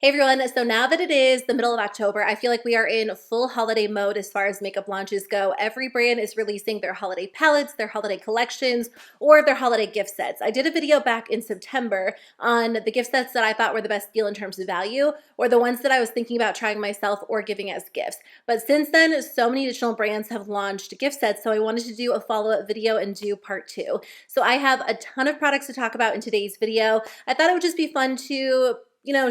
Hey everyone, so now that it is the middle of October, I feel like we are in full holiday mode as far as makeup launches go. Every brand is releasing their holiday palettes, their holiday collections, or their holiday gift sets. I did a video back in September on the gift sets that I thought were the best deal in terms of value, or the ones that I was thinking about trying myself or giving as gifts. But since then, so many additional brands have launched gift sets, so I wanted to do a follow-up video and do part two. So I have a ton of products to talk about in today's video. I thought it would just be fun to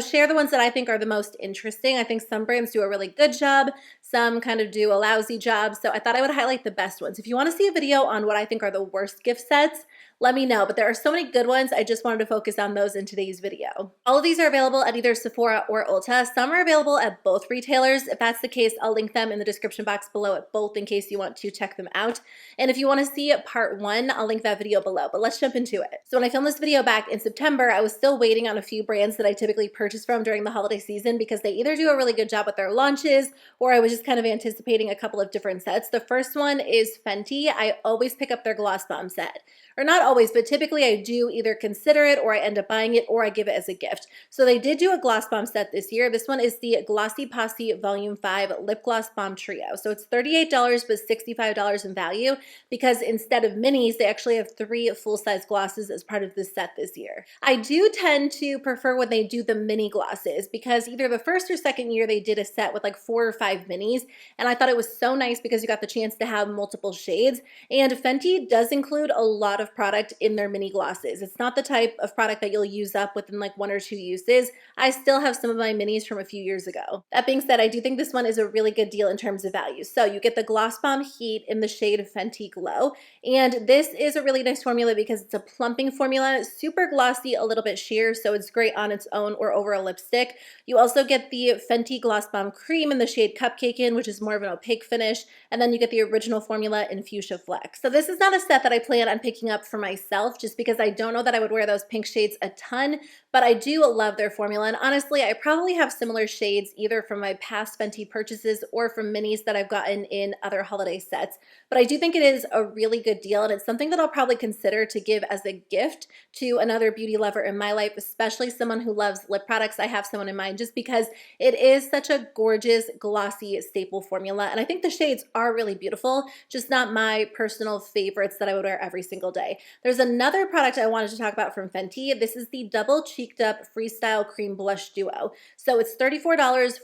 share the ones that I think are the most interesting. I think some brands do a really good job, some kind of do a lousy job. So I thought I would highlight the best ones. If you want to see a video on what I think are the worst gift sets, let me know. But there are so many good ones. I just wanted to focus on those in today's video. All of these are available at either Sephora or Ulta. Some are available at both retailers. If that's the case, I'll link them in the description box below at both in case you want to check them out. And if you want to see part one, I'll link that video below. But let's jump into it. So when I filmed this video back in September, I was still waiting on a few brands that I typically purchase from during the holiday season because they either do a really good job with their launches or I was just kind of anticipating a couple of different sets. The first one is Fenty. I always pick up their Gloss Bomb set. Or not always, but typically I do either consider it or I end up buying it or I give it as a gift. So they did do a Gloss Bomb set this year. This one is the Glossy Posse Volume 5 Lip Gloss Bomb Trio. So it's $38 but $65 in value because instead of minis, they actually have 3 full-size glosses as part of this set this year. I do tend to prefer when they do the mini glosses because either the first or second year they did a set with like 4 or 5 minis, and I thought it was so nice because you got the chance to have multiple shades. And Fenty does include a lot of product in their mini glosses. It's not the type of product that you'll use up within like 1 or 2 uses. I still have some of my minis from a few years ago. That being said, I do think this one is a really good deal in terms of value. So you get the Gloss Bomb Heat in the shade Fenty Glow, and this is a really nice formula because it's a plumping formula, super glossy, a little bit sheer, so it's great on its own or over a lipstick. You also get the Fenty Gloss Bomb Cream in the shade Cupcakin', which is more of an opaque finish, and then you get the original formula in Fuchsia Flex. So this is not a set that I plan on picking up for myself just because I don't know that I would wear those pink shades a ton, but I do love their formula, and honestly, I probably have similar shades either from my past Fenty purchases or from minis that I've gotten in other holiday sets, but I do think it is a really good deal, and it's something that I'll probably consider to give as a gift to another beauty lover in my life, especially someone who loves lip products. I have someone in mind just because it is such a gorgeous, glossy staple formula, and I think the shades are really beautiful, just not my personal favorites that I would wear every single day. There's another product I wanted to talk about from Fenty. This is the Double Cheeked Up Freestyle Cream Blush Duo. So it's $34,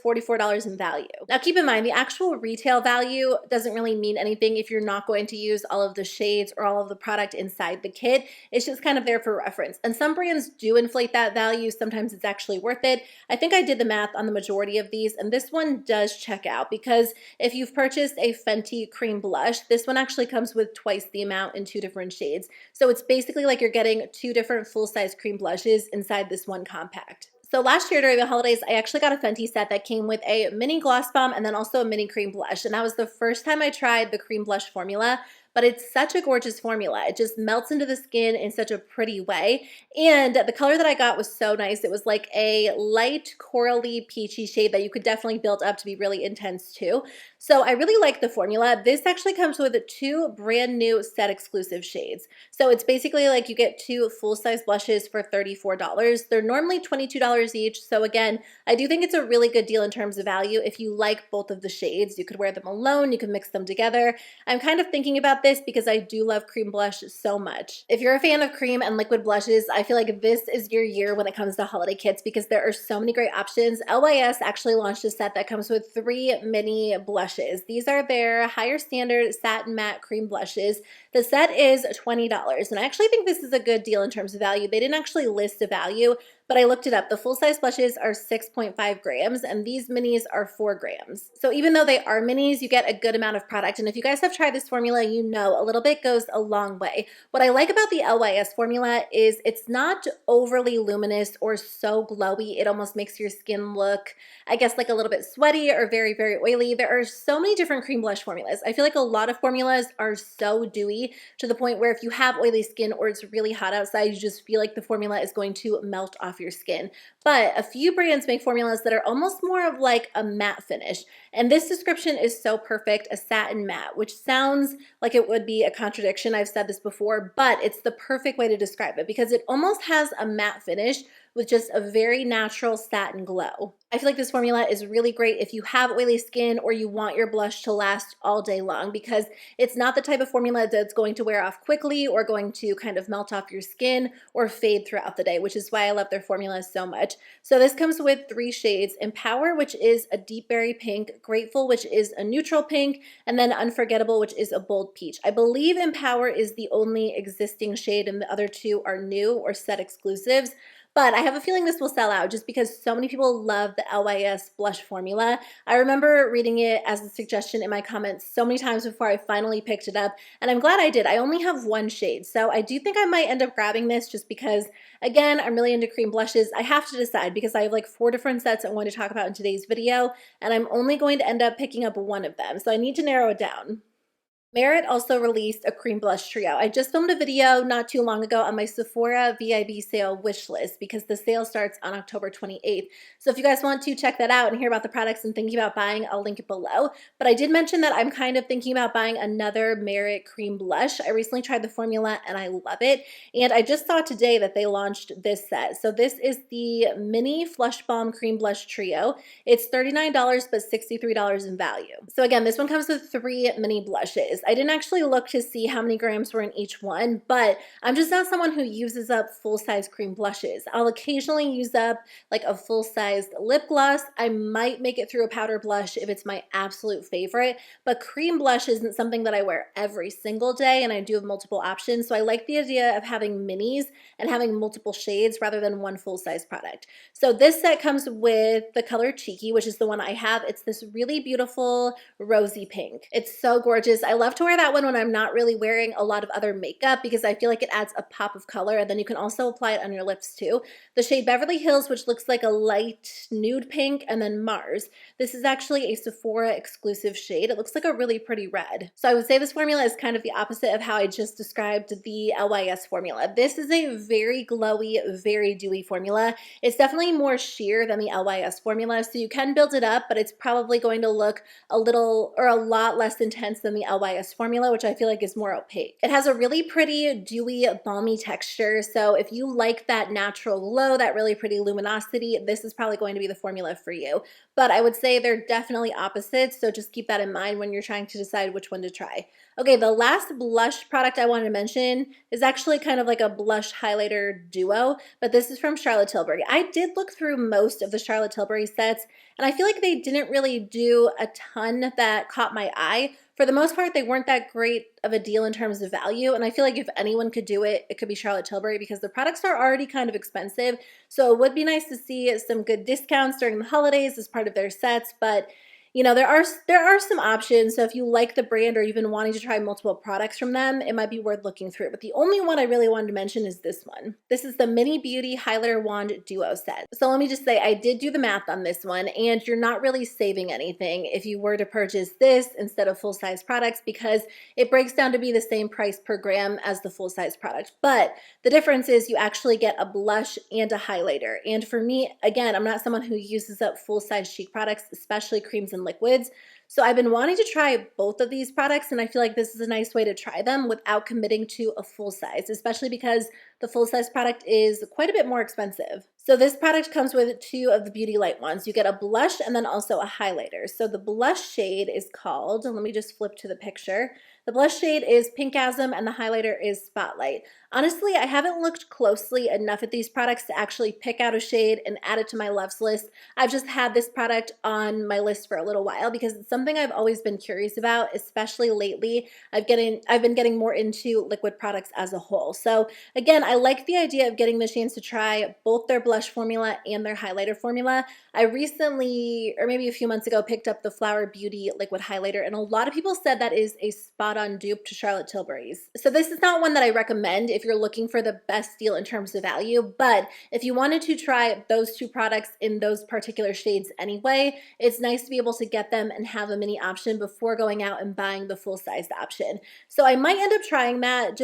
$44 in value. Now keep in mind, the actual retail value doesn't really mean anything if you're not going to use all of the shades or all of the product inside the kit. It's just kind of there for reference. And some brands do inflate that value. Sometimes it's actually worth it. I think I did the math on the majority of these, and this one does check out because if you've purchased a Fenty cream blush, this one actually comes with twice the amount in 2 different shades. So it's basically like you're getting 2 different full-size cream blushes inside this one compact. So last year during the holidays, I actually got a Fenty set that came with a mini gloss bomb and then also a mini cream blush. And that was the first time I tried the cream blush formula. But it's such a gorgeous formula. It just melts into the skin in such a pretty way. And the color that I got was so nice. It was like a light corally peachy shade that you could definitely build up to be really intense too. So I really like the formula. This actually comes with 2 brand new set exclusive shades. So it's basically like you get 2 full-size blushes for $34. They're normally $22 each. So again, I do think it's a really good deal in terms of value. If you like both of the shades, you could wear them alone, you could mix them together. I'm kind of thinking about this because I do love cream blush so much. If you're a fan of cream and liquid blushes, I feel like this is your year when it comes to holiday kits because there are so many great options. LYS actually launched a set that comes with 3 mini blushes. These are their higher standard satin matte cream blushes. The set is $20, and I actually think this is a good deal in terms of value. They didn't actually list a value, but I looked it up. The full-size blushes are 6.5 grams, and these minis are 4 grams. So even though they are minis, you get a good amount of product. And if you guys have tried this formula, you know a little bit goes a long way. What I like about the LYS formula is it's not overly luminous or so glowy. It almost makes your skin look, I guess, like a little bit sweaty or very, very oily. There are so many different cream blush formulas. I feel like a lot of formulas are so dewy to the point where if you have oily skin or it's really hot outside, you just feel like the formula is going to melt off your skin. But a few brands make formulas that are almost more of like a matte finish. And this description is so perfect, a satin matte, which sounds like it would be a contradiction. I've said this before, but it's the perfect way to describe it because it almost has a matte finish with just a very natural satin glow. I feel like this formula is really great if you have oily skin or you want your blush to last all day long, because it's not the type of formula that's going to wear off quickly or going to kind of melt off your skin or fade throughout the day, which is why I love their formulas so much. So this comes with 3 shades: Empower, which is a deep berry pink; Grateful, which is a neutral pink; and then Unforgettable, which is a bold peach. I believe Empower is the only existing shade and the other 2 are new or set exclusives. But I have a feeling this will sell out just because so many people love the LYS blush formula. I remember reading it as a suggestion in my comments so many times before I finally picked it up, and I'm glad I did. I only have 1 shade, so I do think I might end up grabbing this just because, again, I'm really into cream blushes. I have to decide because I have like 4 different sets I'm going to talk about in today's video, and I'm only going to end up picking up 1 of them, so I need to narrow it down. Merit also released a cream blush trio. I just filmed a video not too long ago on my Sephora VIB sale wish list because the sale starts on October 28th. So if you guys want to check that out and hear about the products and thinking about buying, I'll link it below. But I did mention that I'm kind of thinking about buying another Merit cream blush. I recently tried the formula and I love it. And I just saw today that they launched this set. So this is the Mini Flush Balm Cream Blush Trio. It's $39 but $63 in value. So again, this one comes with 3 mini blushes. I didn't actually look to see how many grams were in each one, but I'm just not someone who uses up full-size cream blushes. I'll occasionally use up like a full-sized lip gloss. I might make it through a powder blush if it's my absolute favorite, but cream blush isn't something that I wear every single day, and I do have multiple options, so I like the idea of having minis and having multiple shades rather than 1 full-size product. So this set comes with the color Cheeky, which is the one I have. It's this really beautiful rosy pink. It's so gorgeous. I love to wear that one when I'm not really wearing a lot of other makeup because I feel like it adds a pop of color, and then you can also apply it on your lips too. The shade Beverly Hills, which looks like a light nude pink, and then Mars. This is actually a Sephora exclusive shade. It looks like a really pretty red. So I would say this formula is kind of the opposite of how I just described the LYS formula. This is a very glowy, very dewy formula. It's definitely more sheer than the LYS formula, so you can build it up, but it's probably going to look a little or a lot less intense than the LYS formula, which I feel like is more opaque. It has a really pretty, dewy, balmy texture, so if you like that natural glow, that really pretty luminosity, this is probably going to be the formula for you. But I would say they're definitely opposites, so just keep that in mind when you're trying to decide which one to try. Okay, the last blush product I wanted to mention is actually kind of like a blush highlighter duo, but this is from Charlotte Tilbury. I did look through most of the Charlotte Tilbury sets, and I feel like they didn't really do a ton that caught my eye. For the most part, they weren't that great of a deal in terms of value, and I feel like if anyone could do it, it could be Charlotte Tilbury because the products are already kind of expensive, so it would be nice to see some good discounts during the holidays as part of their sets, but you know, there are some options, so if you like the brand or you've been wanting to try multiple products from them, it might be worth looking through. But the only one I really wanted to mention is this one. This is the Mini Beauty Highlighter Wand Duo set. So let me just say, I did do the math on this one, and you're not really saving anything if you were to purchase this instead of full-size products because it breaks down to be the same price per gram as the full-size product. But the difference is you actually get a blush and a highlighter. And for me, again, I'm not someone who uses up full-size cheek products, especially creams and liquids. So I've been wanting to try both of these products, and I feel like this is a nice way to try them without committing to a full size, especially because the full size product is quite a bit more expensive. So this product comes with 2 of the Beauty Light ones. You get a blush and then also a highlighter. So the blush shade is called, let me just flip to the picture. The blush shade is Pinkasm and the highlighter is Spotlight. Honestly, I haven't looked closely enough at these products to actually pick out a shade and add it to my loves list. I've just had this product on my list for a little while because it's something I've always been curious about, especially lately. I've been getting more into liquid products as a whole. So again, I like the idea of getting the chance to try both their blush formula and their highlighter formula. I recently, or maybe a few months ago, picked up the Flower Beauty liquid highlighter, and a lot of people said that is a spot-on dupe to Charlotte Tilbury's. So this is not one that I recommend if you're looking for the best deal in terms of value, but if you wanted to try those 2 products in those particular shades anyway, it's nice to be able to get them and have a mini option before going out and buying the full-sized option. So I might end up trying that.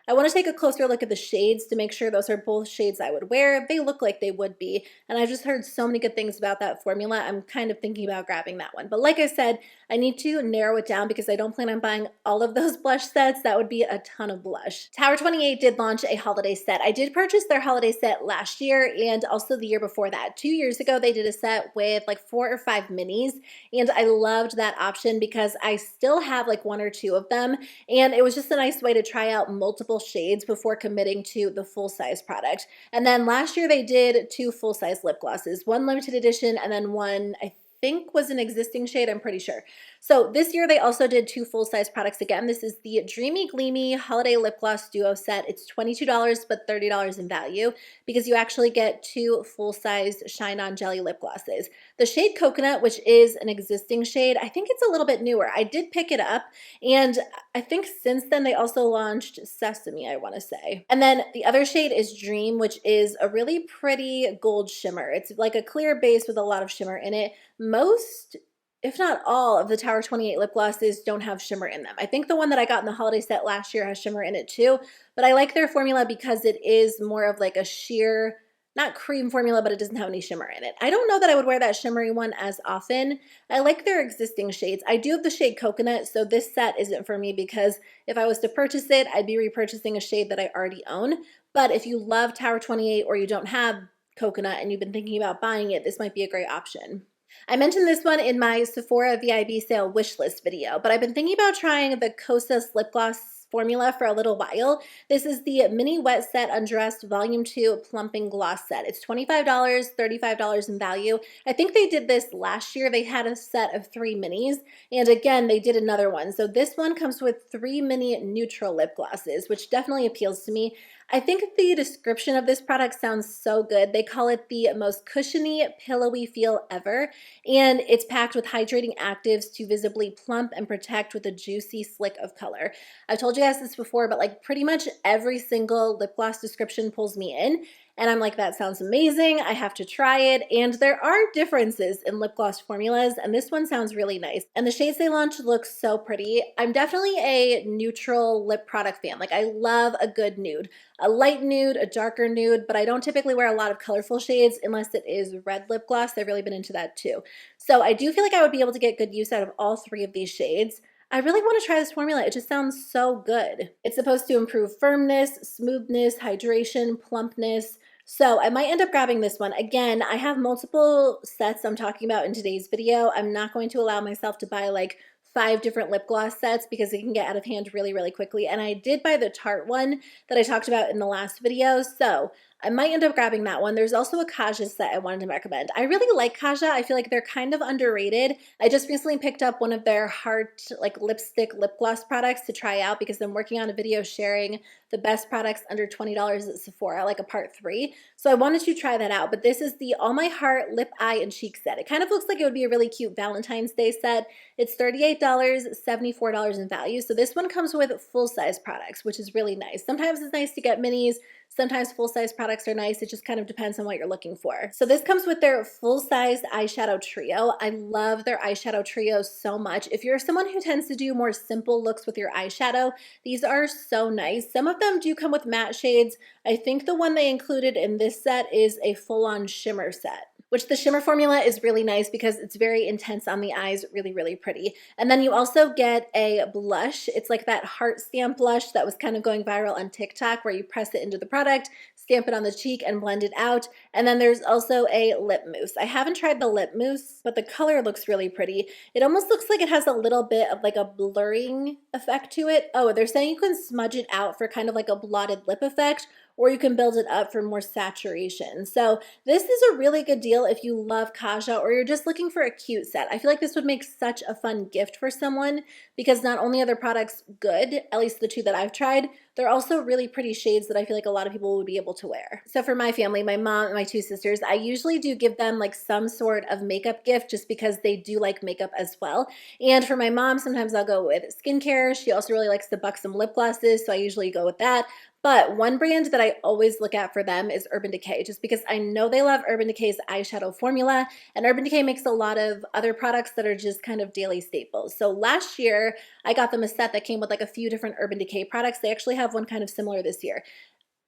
I want to take a closer look at the shades to make sure those are both shades I would wear. They look like they would be, and I've just heard so many good things about that formula. I'm kind of thinking about grabbing that one. But like I said, I need to narrow it down because I don't plan on buying all of those blush sets. That would be a ton of blush. Tower 28 did launch a holiday set. I did purchase their holiday set last year and also the year before that. 2 years ago, they did a set with like 4 or 5 minis, and I loved that option because I still have like 1 or 2 of them, and it was just a nice way to try out multiple shades before committing to the full-size product. And then last year they did 2 full-size lip glosses, one limited edition and then one I think was an existing shade, I'm pretty sure. So this year they also did 2 full-size products again. This is the Dreamy Gleamy Holiday Lip Gloss Duo Set. It's $22 but $30 in value because you actually get 2 full-size Shine On Jelly lip glosses. The shade Coconut, which is an existing shade, I think it's a little bit newer. I did pick it up, and I think since then they also launched Sesame, I want to say. And then the other shade is Dream, which is a really pretty gold shimmer. It's like a clear base with a lot of shimmer in it. Most, if not all, of the Tower 28 lip glosses don't have shimmer in them. I think the one that I got in the holiday set last year has shimmer in it too, but I like their formula because it is more of like a sheer, not cream formula, but it doesn't have any shimmer in it. I don't know that I would wear that shimmery one as often. I like their existing shades. I do have the shade Coconut, so this set isn't for me because if I was to purchase it, I'd be repurchasing a shade that I already own. But if you love Tower 28 or you don't have Coconut and you've been thinking about buying it, this might be a great option. I mentioned this one in my Sephora VIB sale wishlist video, but I've been thinking about trying the Kosas lip gloss formula for a little while. This is the Mini Wet Set Undressed Volume 2 Plumping Gloss Set. It's $25, $35 in value. I think they did this last year. They had a set of 3 minis, and again, they did another one. So this one comes with 3 mini neutral lip glosses, which definitely appeals to me. I think the description of this product sounds so good. They call it the most cushiony, pillowy feel ever, and it's packed with hydrating actives to visibly plump and protect with a juicy slick of color. I've told you guys this before, but like pretty much every single lip gloss description pulls me in, and I'm like, that sounds amazing. I have to try it. And there are differences in lip gloss formulas, and this one sounds really nice. And the shades they launched look so pretty. I'm definitely a neutral lip product fan. Like I love a good nude. A light nude, a darker nude, but I don't typically wear a lot of colorful shades unless it is red lip gloss. I've really been into that too. So I do feel like I would be able to get good use out of all 3 of these shades. I really want to try this formula. It just sounds so good. It's supposed to improve firmness, smoothness, hydration, plumpness. So I might end up grabbing this one. Again, I have multiple sets I'm talking about in today's video. I'm not going to allow myself to buy like 5 different lip gloss sets because it can get out of hand really, really quickly. And I did buy the Tarte one that I talked about in the last video, so I might end up grabbing that one. There's also a Kaja set I wanted to recommend. I really like Kaja. I feel like they're kind of underrated. I just recently picked up one of their heart like lipstick lip gloss products to try out because I'm working on a video sharing the best products under $20 at Sephora, like a part 3. So I wanted to try that out. But this is the All My Heart Lip, Eye, and Cheek set. It kind of looks like it would be a really cute Valentine's Day set. It's $38, $74 in value. So this one comes with full-size products, which is really nice. Sometimes it's nice to get minis. Sometimes full-size products are nice. It just kind of depends on what you're looking for. So this comes with their full-size eyeshadow trio. I love their eyeshadow trio so much. If you're someone who tends to do more simple looks with your eyeshadow, these are so nice. Some of them do come with matte shades. I think the one they included in this set is a full-on shimmer set, which the shimmer formula is really nice because it's very intense on the eyes, really, really pretty. And then you also get a blush. It's like that heart stamp blush that was kind of going viral on TikTok where you press it into the product, stamp it on the cheek, and blend it out. And then there's also a lip mousse. I haven't tried the lip mousse, but the color looks really pretty. It almost looks like it has a little bit of like a blurring effect to it. Oh, they're saying you can smudge it out for kind of like a blotted lip effect, or you can build it up for more saturation. So this is a really good deal if you love Kaja or you're just looking for a cute set. I feel like this would make such a fun gift for someone because not only are their products good, at least the 2 that I've tried, they're also really pretty shades that I feel like a lot of people would be able to wear. So for my family, my mom and my 2 sisters, I usually do give them like some sort of makeup gift just because they do like makeup as well. And for my mom, sometimes I'll go with skincare. She also really likes the buxom lip glosses, so I usually go with that. But one brand that I always look at for them is Urban Decay, just because I know they love Urban Decay's eyeshadow formula, and Urban Decay makes a lot of other products that are just kind of daily staples. So last year, I got them a set that came with like a few different Urban Decay products. They actually have one kind of similar this year.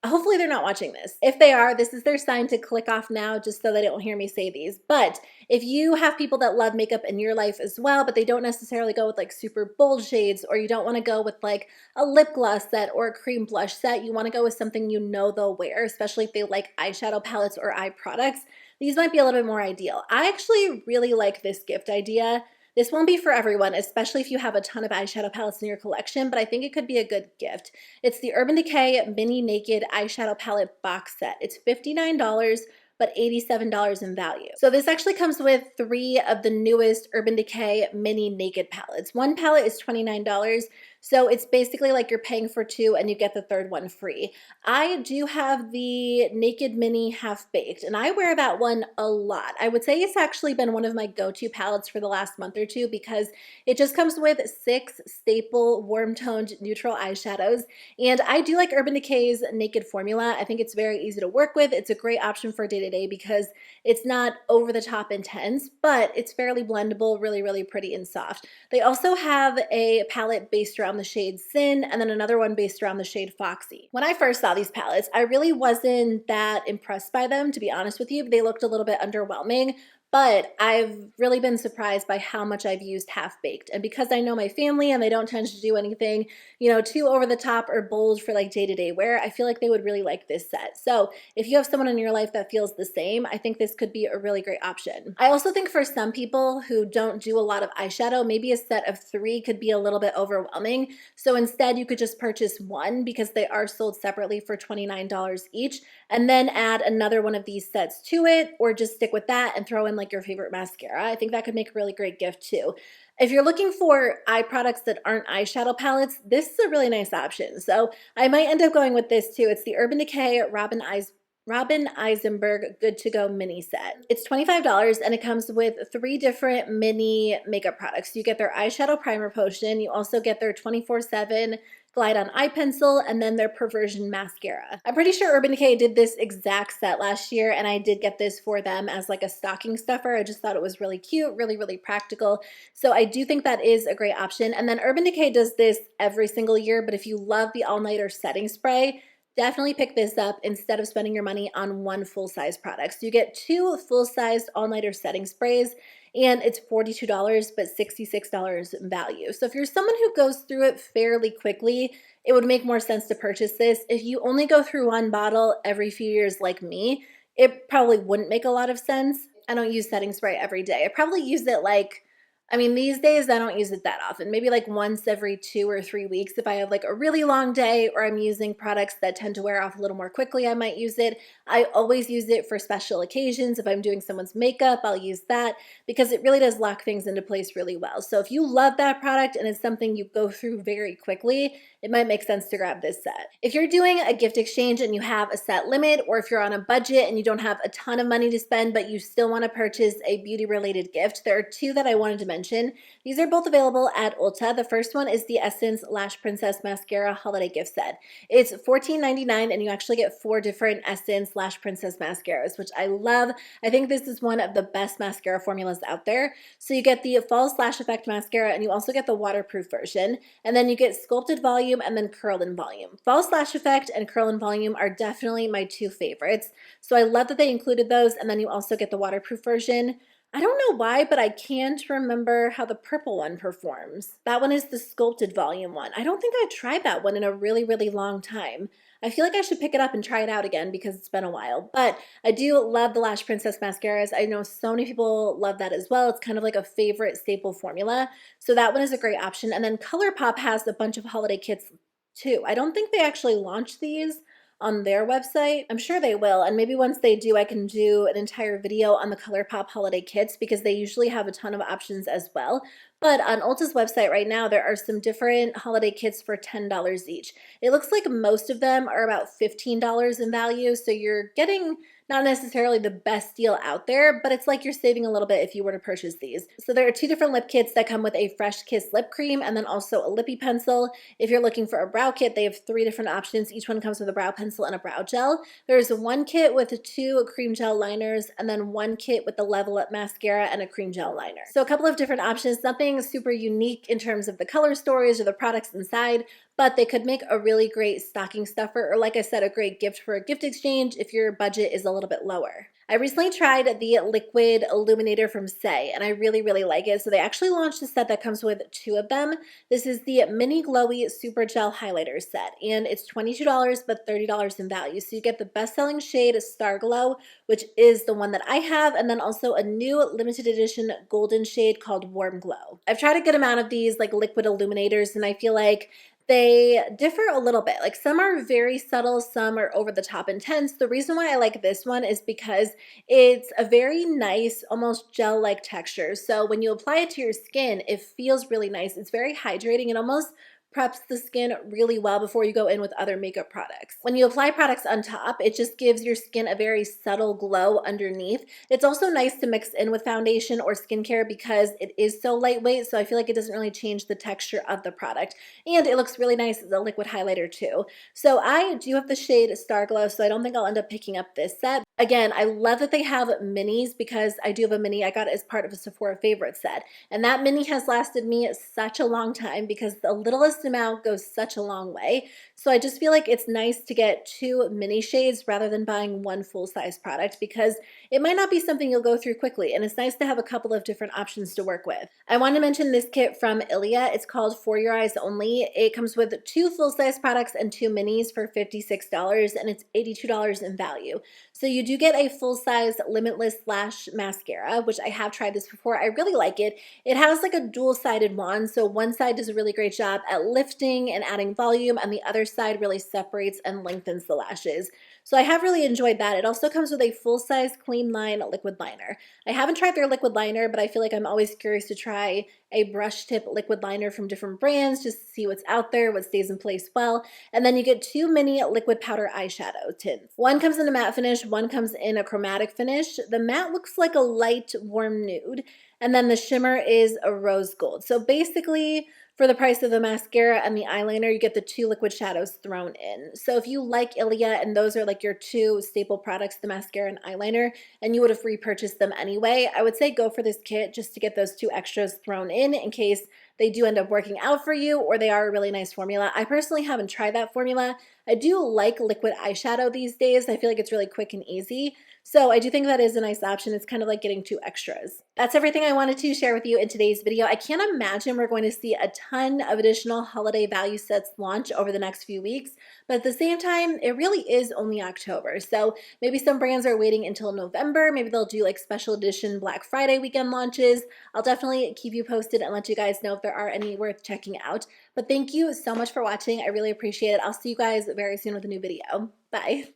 Hopefully they're not watching this. If they are, this is their sign to click off now just so they don't hear me say these. But if you have people that love makeup in your life as well, but they don't necessarily go with like super bold shades, or you don't want to go with like a lip gloss set or a cream blush set, you want to go with something you know they'll wear, especially if they like eyeshadow palettes or eye products, these might be a little bit more ideal. I actually really like this gift idea. This won't be for everyone, especially if you have a ton of eyeshadow palettes in your collection, but I think it could be a good gift. It's the Urban Decay Mini Naked Eyeshadow Palette Box Set. It's $59, but $87 in value. So this actually comes with 3 of the newest Urban Decay Mini Naked palettes. One palette is $29, so it's basically like you're paying for 2 and you get the third one free. I do have the Naked Mini Half Baked, and I wear that one a lot. I would say it's actually been one of my go-to palettes for the last month or two because it just comes with 6 staple warm-toned neutral eyeshadows, and I do like Urban Decay's Naked formula. I think it's very easy to work with. It's a great option for day-to-day because it's not over-the-top intense, but it's fairly blendable, really, really pretty and soft. They also have a palette based around the shade Sin, and then another one based around the shade Foxy. When I first saw these palettes, I really wasn't that impressed by them, to be honest with you. They looked a little bit underwhelming, but I've really been surprised by how much I've used Half Baked. And because I know my family and they don't tend to do anything, you know, too over the top or bold for like day-to-day wear, I feel like they would really like this set. So if you have someone in your life that feels the same, I think this could be a really great option. I also think for some people who don't do a lot of eyeshadow, maybe a set of 3 could be a little bit overwhelming. So instead you could just purchase one because they are sold separately for $29 each, and then add another one of these sets to it, or just stick with that and throw in like your favorite mascara. I think that could make a really great gift too. If you're looking for eye products that aren't eyeshadow palettes, this is a really nice option. So I might end up going with this too. It's the Urban Decay Robin Eisenberg Good To Go mini set. It's $25 and it comes with 3 different mini makeup products. You get their eyeshadow primer potion, you also get their 24/7 Glide On Eye Pencil, and then their Perversion Mascara. I'm pretty sure Urban Decay did this exact set last year, and I did get this for them as like a stocking stuffer. I just thought it was really cute, really, really practical. So I do think that is a great option. And then Urban Decay does this every single year, but if you love the All-Nighter setting spray, definitely pick this up instead of spending your money on one full-size product. So you get 2 full-sized all-nighter setting sprays, and it's $42 but $66 in value. So if you're someone who goes through it fairly quickly, it would make more sense to purchase this. If you only go through one bottle every few years like me, it probably wouldn't make a lot of sense. I don't use setting spray every day. I probably use it like, I mean, these days I don't use it that often, maybe like once every 2 or 3 weeks. If I have like a really long day or I'm using products that tend to wear off a little more quickly, I might use it. I always use it for special occasions. If I'm doing someone's makeup, I'll use that because it really does lock things into place really well. So if you love that product and it's something you go through very quickly, it might make sense to grab this set. If you're doing a gift exchange and you have a set limit, or if you're on a budget and you don't have a ton of money to spend, but you still want to purchase a beauty-related gift, there are 2 that I wanted to mention. These are both available at Ulta. The first one is the Essence Lash Princess Mascara Holiday Gift Set. It's $14.99 and you actually get 4 different Essence Lash Princess mascaras, which I love. I think this is one of the best mascara formulas out there. So you get the False Lash Effect Mascara and you also get the waterproof version. And then you get Sculpted Volume and then Curl in Volume. False Lash Effect and Curl in Volume are definitely my 2 favorites. So I love that they included those, and then you also get the waterproof version. I don't know why, but I can't remember how the purple one performs. That one is the Sculpted Volume one. I don't think I tried that one in a really, really long time. I feel like I should pick it up and try it out again because it's been a while. But I do love the Lash Princess mascaras. I know so many people love that as well. It's kind of like a favorite staple formula. So that one is a great option. And then ColourPop has a bunch of holiday kits too. I don't think they actually launched these on their website. I'm sure they will, and maybe once they do, I can do an entire video on the ColourPop holiday kits because they usually have a ton of options as well. But on Ulta's website right now, there are some different holiday kits for $10 each. It looks like most of them are about $15 in value, so you're getting Not necessarily the best deal out there, but it's like you're saving a little bit if you were to purchase these. So there are 2 different lip kits that come with a Fresh Kiss lip cream and then also a lippy pencil. If you're looking for a brow kit, they have 3 different options. Each one comes with a brow pencil and a brow gel. There's 1 kit with 2 cream gel liners and then 1 kit with the Level Up mascara and a cream gel liner. So a couple of different options, nothing super unique in terms of the color stories or the products inside, but they could make a really great stocking stuffer, or like I said, a great gift for a gift exchange if your budget is a little bit lower. I recently tried the liquid illuminator from Saie, and I really, really like it. So they actually launched a set that comes with 2 of them. This is the Mini Glowy Super Gel Highlighter set, and it's $22 but $30 in value. So you get the best-selling shade Star Glow, which is the one that I have, and then also a new limited edition golden shade called Warm Glow. I've tried a good amount of these like liquid illuminators, and I feel like they differ a little bit. Like some are very subtle, some are over the top intense. The reason why I like this one is because it's a very nice, almost gel-like texture. So when you apply it to your skin, it feels really nice. It's very hydrating and almost preps the skin really well before you go in with other makeup products. When you apply products on top, it just gives your skin a very subtle glow underneath. It's also nice to mix in with foundation or skincare because it is so lightweight, so I feel like it doesn't really change the texture of the product. And it looks really nice as a liquid highlighter too. So I do have the shade Star Glow, so I don't think I'll end up picking up this set. Again, I love that they have minis because I do have a mini I got as part of a Sephora favorite set. And that mini has lasted me such a long time because the littlest amount goes such a long way. So I just feel like it's nice to get 2 mini shades rather than buying 1 full-size product because it might not be something you'll go through quickly, and it's nice to have a couple of different options to work with. I want to mention this kit from Ilia. It's called For Your Eyes Only. It comes with 2 full-size products and 2 minis for $56, and it's $82 in value. So you do get a full-size Limitless Lash Mascara, which I have tried this before. I really like it. It has like a dual-sided wand, so one side does a really great job at lifting and adding volume, and the other side really separates and lengthens the lashes. So I have really enjoyed that. It also comes with a full-size Clean Line liquid liner. I haven't tried their liquid liner, but I feel like I'm always curious to try a brush tip liquid liner from different brands just to see what's out there, what stays in place well. And then you get 2 mini liquid powder eyeshadow tints. One comes in a matte finish, one comes in a chromatic finish. The matte looks like a light warm nude, and then the shimmer is a rose gold. So basically, for the price of the mascara and the eyeliner, you get the 2 liquid shadows thrown in. So if you like Ilia and those are like your 2 staple products, the mascara and eyeliner, and you would have repurchased them anyway, I would say go for this kit just to get those 2 extras thrown in case they do end up working out for you or they are a really nice formula. I personally haven't tried that formula. I do like liquid eyeshadow these days. I feel like it's really quick and easy. So I do think that is a nice option. It's kind of like getting 2 extras. That's everything I wanted to share with you in today's video. I can't imagine we're going to see a ton of additional holiday value sets launch over the next few weeks, but at the same time, it really is only October. So maybe some brands are waiting until November. Maybe they'll do like special edition Black Friday weekend launches. I'll definitely keep you posted and let you guys know if there are any worth checking out. But thank you so much for watching. I really appreciate it. I'll see you guys very soon with a new video. Bye.